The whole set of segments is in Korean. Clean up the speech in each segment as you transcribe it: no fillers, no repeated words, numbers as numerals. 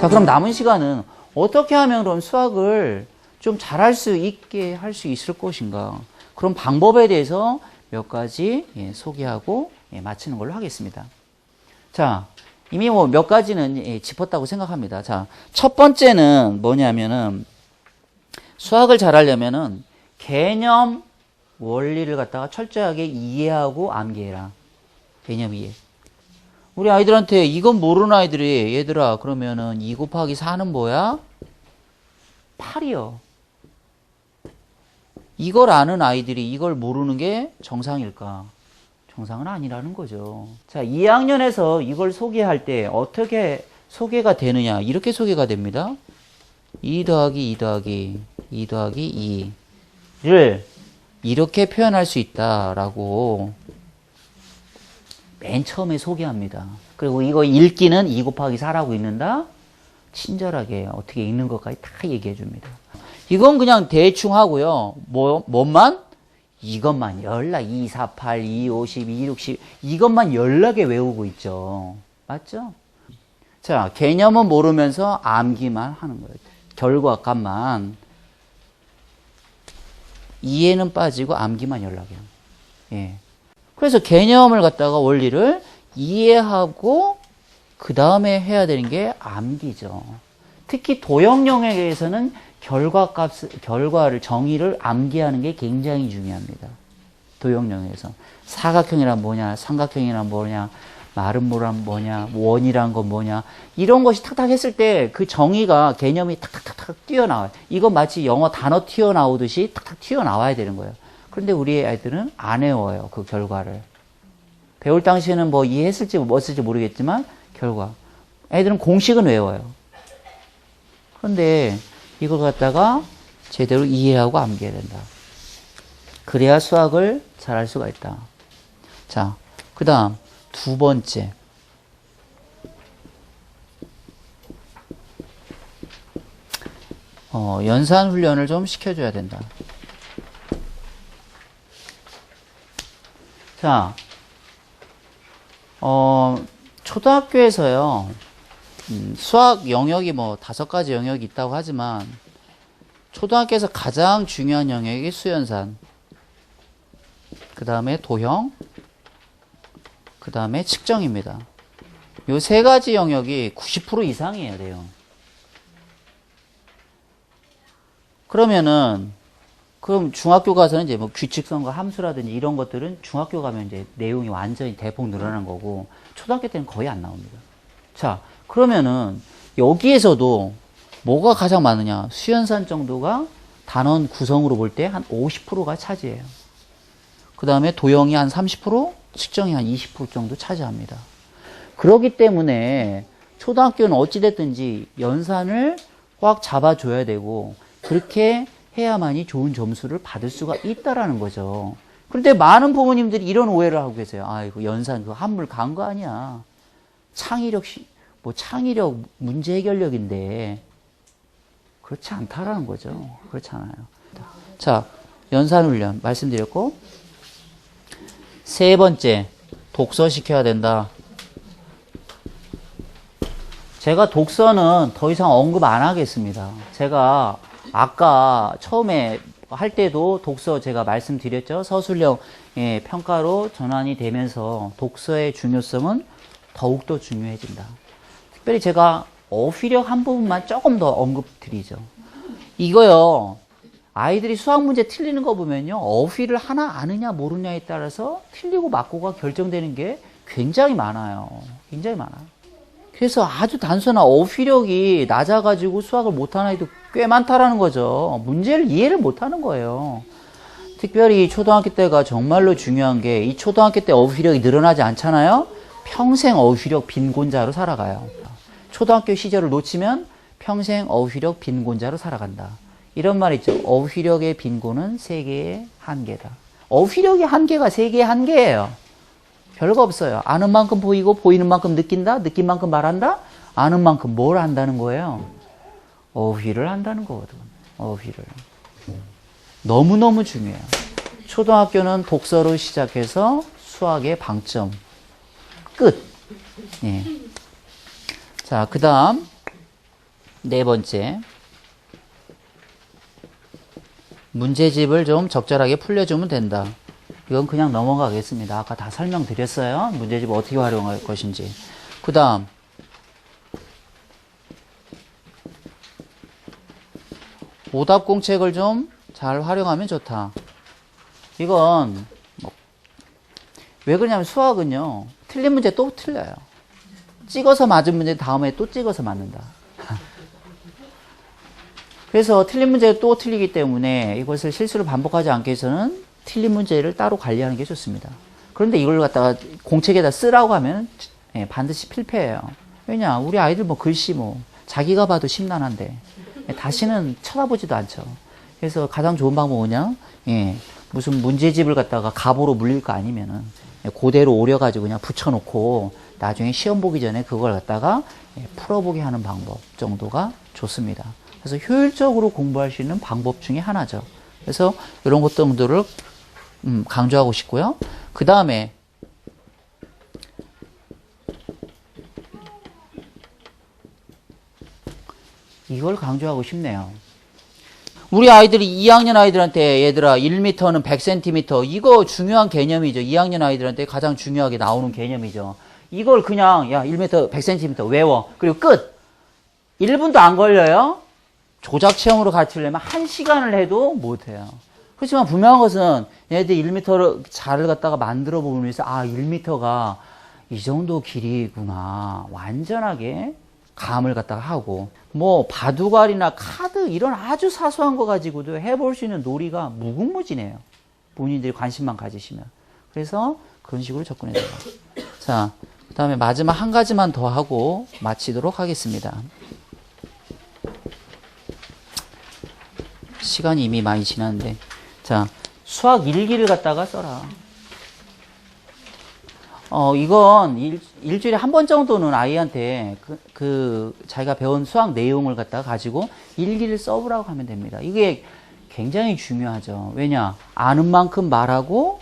자, 그럼 남은 시간은 어떻게 하면 그럼 수학을 좀 잘할 수 있게 할 수 있을 것인가? 그런 방법에 대해서 몇 가지 소개하고 마치는 걸로 하겠습니다. 자, 이미 뭐 몇 가지는 짚었다고 생각합니다. 자, 첫 번째는 뭐냐면은 수학을 잘하려면은 개념 원리를 갖다가 철저하게 이해하고 암기해라. 개념 이해. 우리 아이들한테 이건 모르는 아이들이 얘들아 그러면은 2 곱하기 4는 뭐야? 8이요. 이걸 아는 아이들이 이걸 모르는 게 정상일까? 정상은 아니라는 거죠. 자, 2학년에서 이걸 소개할 때 어떻게 소개가 되느냐? 이렇게 소개가 됩니다. 2 더하기 2 더하기 2 더하기 2를 이렇게 표현할 수 있다라고 맨 처음에 소개합니다. 그리고 이거 읽기는 2 곱하기 4라고 읽는다. 친절하게 어떻게 읽는 것까지 다 얘기해 줍니다. 이건 그냥 대충 하고요. 뭐만? 이것만 연락 2, 4, 8, 2, 50, 2, 60 이것만 연락에 외우고 있죠. 맞죠? 자, 개념은 모르면서 암기만 하는 거예요. 결과값만. 이해는 빠지고 암기만 연락해요. 예. 그래서 개념을 갖다가 원리를 이해하고 그 다음에 해야 되는 게 암기죠. 특히 도형 영역에서는 결과를 정의를 암기하는 게 굉장히 중요합니다. 도형 영역에서 사각형이란 뭐냐, 삼각형이란 뭐냐, 마름모란 뭐냐, 원이란 건 뭐냐 이런 것이 탁탁 했을 때 그 정의가 개념이 탁탁탁탁 튀어나와요. 이건 마치 영어 단어 튀어나오듯이 탁탁 튀어나와야 되는 거예요. 그런데 우리 아이들은 안 외워요. 그 결과를. 배울 당시에는 뭐 이해했을지 뭐 쓸지 모르겠지만 결과. 애들은 공식은 외워요. 그런데 이걸 갖다가 제대로 이해하고 암기해야 된다. 그래야 수학을 잘할 수가 있다. 자, 그 다음 두 번째. 연산 훈련을 좀 시켜줘야 된다. 자, 초등학교에서요, 수학 영역이 뭐 5가지 영역이 있다고 하지만, 초등학교에서 가장 중요한 영역이 수연산, 그 다음에 도형, 그 다음에 측정입니다. 요 3가지 영역이 90% 이상이에요, 내용. 그럼 중학교 가서는 이제 뭐 규칙성과 함수라든지 이런 것들은 중학교 가면 이제 내용이 완전히 대폭 늘어난 거고, 초등학교 때는 거의 안 나옵니다. 자, 그러면은 여기에서도 뭐가 가장 많으냐? 수연산 정도가 단원 구성으로 볼 때 한 50%가 차지해요. 그 다음에 도형이 한 30%, 측정이 한 20% 정도 차지합니다. 그렇기 때문에 초등학교는 어찌됐든지 연산을 꽉 잡아줘야 되고 그렇게 해야만이 좋은 점수를 받을 수가 있다라는 거죠. 그런데 많은 부모님들이 이런 오해를 하고 계세요. 아이고 연산 그 한물 간 거 아니야. 창의력 문제 해결력인데 그렇지 않다라는 거죠. 그렇지 않아요. 자, 연산 훈련 말씀드렸고, 세 번째, 독서 시켜야 된다. 제가 독서는 더 이상 언급 안 하겠습니다. 제가 아까 처음에 할 때도 독서 제가 말씀드렸죠. 서술형 평가로 전환이 되면서 독서의 중요성은 더욱더 중요해진다. 특별히 제가 어휘력 한 부분만 조금 더 언급드리죠. 이거요, 아이들이 수학 문제 틀리는 거 보면요, 어휘를 하나 아느냐 모르냐에 따라서 틀리고 맞고가 결정되는 게 굉장히 많아요. 굉장히 많아요. 그래서 아주 단순한 어휘력이 낮아가지고 수학을 못하는 아이도 꽤 많다라는 거죠. 문제를 이해를 못하는 거예요. 특별히 초등학교 때가 정말로 중요한 게, 이 초등학교 때 어휘력이 늘어나지 않잖아요. 평생 어휘력 빈곤자로 살아가요. 초등학교 시절을 놓치면 평생 어휘력 빈곤자로 살아간다. 이런 말 있죠. 어휘력의 빈곤은 세계의 한계다. 어휘력의 한계가 세계의 한계예요. 별거 없어요. 아는 만큼 보이고 보이는 만큼 느낀다. 느낀 만큼 말한다. 아는 만큼 뭘 한다는 거예요? 어휘를 한다는 거거든. 어휘를. 너무너무 중요해요. 초등학교는 독서로 시작해서 수학의 방점. 끝. 예. 자, 그 다음 네 번째, 문제집을 좀 적절하게 풀려주면 된다. 이건 그냥 넘어가겠습니다. 아까 다 설명드렸어요. 문제집 어떻게 활용할 것인지. 그 다음, 오답 공책을 좀 잘 활용하면 좋다. 이건 왜 그러냐면 수학은요, 틀린 문제 또 틀려요. 찍어서 맞은 문제 다음에 또 찍어서 맞는다. 그래서 틀린 문제가 또 틀리기 때문에 이것을 실수를 반복하지 않기 위해서는 틀린 문제를 따로 관리하는 게 좋습니다. 그런데 이걸 갖다가 공책에다 쓰라고 하면 반드시 필패예요. 왜냐, 우리 아이들 뭐 글씨 뭐 자기가 봐도 심란한데 다시는 쳐다보지도 않죠. 그래서 가장 좋은 방법은 뭐냐, 무슨 문제집을 갖다가 갑오로 물릴 거 아니면은 그대로 오려가지고 그냥 붙여놓고 나중에 시험 보기 전에 그걸 갖다가 풀어보게 하는 방법 정도가 좋습니다. 그래서 효율적으로 공부할 수 있는 방법 중에 하나죠. 그래서 이런 것들을 강조하고 싶고요. 그 다음에 이걸 강조하고 싶네요. 우리 아이들이 2학년 아이들한테 얘들아 1m는 100cm 이거 중요한 개념이죠. 2학년 아이들한테 가장 중요하게 나오는 개념이죠. 이걸 그냥 야 1m 100cm 외워. 그리고 끝. 1분도 안 걸려요. 조작 체험으로 가르치려면 1시간을 해도 못해요. 그렇지만 분명한 것은 얘들 1m를 잘 갖다가 만들어 보면서 아 1m가 이 정도 길이구나 완전하게 감을 갖다가 하고 뭐 바둑알이나 카드 이런 아주 사소한 거 가지고도 해볼 수 있는 놀이가 무궁무진해요. 본인들이 관심만 가지시면. 그래서 그런 식으로 접근해야 돼요. 자, 그 다음에 마지막 한 가지만 더 하고 마치도록 하겠습니다. 시간이 이미 많이 지났는데 자, 수학 일기를 갖다가 써라. 이건 일주일에 한 번 정도는 아이한테 자기가 배운 수학 내용을 갖다가 가지고 일기를 써보라고 하면 됩니다. 이게 굉장히 중요하죠. 왜냐? 아는 만큼 말하고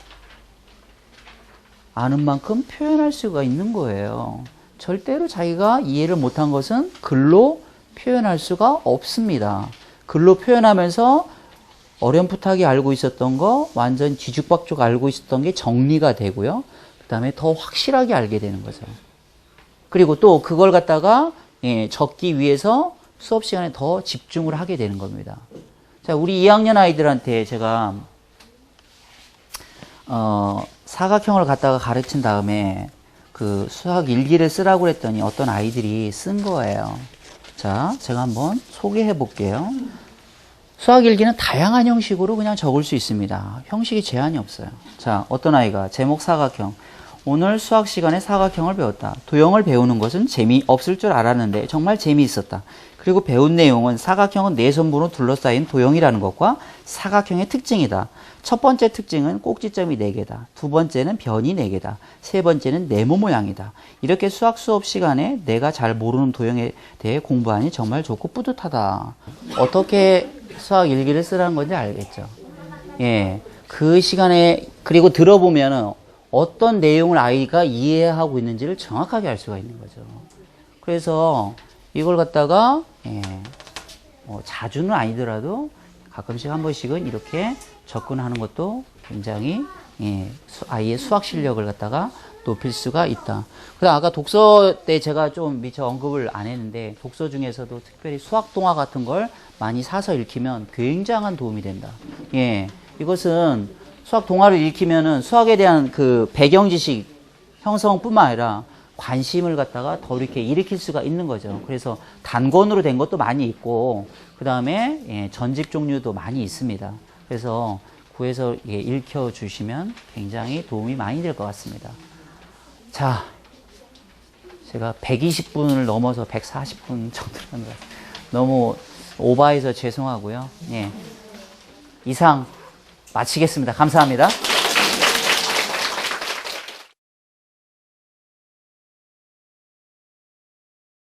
아는 만큼 표현할 수가 있는 거예요. 절대로 자기가 이해를 못한 것은 글로 표현할 수가 없습니다. 글로 표현하면서 어렴풋하게 알고 있었던 거 완전 뒤죽박죽 알고 있었던 게 정리가 되고요. 그 다음에 더 확실하게 알게 되는 거죠. 그리고 또 그걸 갖다가 적기 위해서 수업 시간에 더 집중을 하게 되는 겁니다. 자, 우리 2학년 아이들한테 제가 사각형을 갖다가 가르친 다음에 그 수학 일기를 쓰라고 그랬더니 어떤 아이들이 쓴 거예요. 자, 제가 한번 소개해 볼게요. 수학 일기는 다양한 형식으로 그냥 적을 수 있습니다. 형식이 제한이 없어요. 자, 어떤 아이가 제목 사각형. 오늘 수학 시간에 사각형을 배웠다. 도형을 배우는 것은 재미없을 줄 알았는데 정말 재미있었다. 그리고 배운 내용은 사각형은 네 손으로 둘러싸인 도형이라는 것과 사각형의 특징이다. 첫 번째 특징은 꼭지점이 4개다. 두 번째는 변이 4개다. 세 번째는 네모 모양이다. 이렇게 수학 수업 시간에 내가 잘 모르는 도형에 대해 공부하니 정말 좋고 뿌듯하다. 어떻게 수학 일기를 쓰라는 건지 알겠죠? 예. 그 시간에, 그리고 들어보면은 어떤 내용을 아이가 이해하고 있는지를 정확하게 알 수가 있는 거죠. 그래서 이걸 갖다가, 자주는 아니더라도 가끔씩 한 번씩은 이렇게 접근하는 것도 굉장히, 아이의 수학 실력을 갖다가 높일 수가 있다. 그다음 아까 독서 때 제가 좀 미처 언급을 안 했는데 독서 중에서도 특별히 수학 동화 같은 걸 많이 사서 읽히면 굉장한 도움이 된다. 예, 이것은 수학 동화를 읽히면은 수학에 대한 그 배경 지식 형성뿐만 아니라 관심을 갖다가 더 이렇게 일으킬 수가 있는 거죠. 그래서 단권으로 된 것도 많이 있고 그 다음에 전집 종류도 많이 있습니다. 그래서 구해서 읽혀 주시면 굉장히 도움이 많이 될 것 같습니다. 자, 제가 120분을 넘어서 140분 정도를 한 것 같아요. 너무 오버해서 죄송하고요. 예. 이상 마치겠습니다. 감사합니다.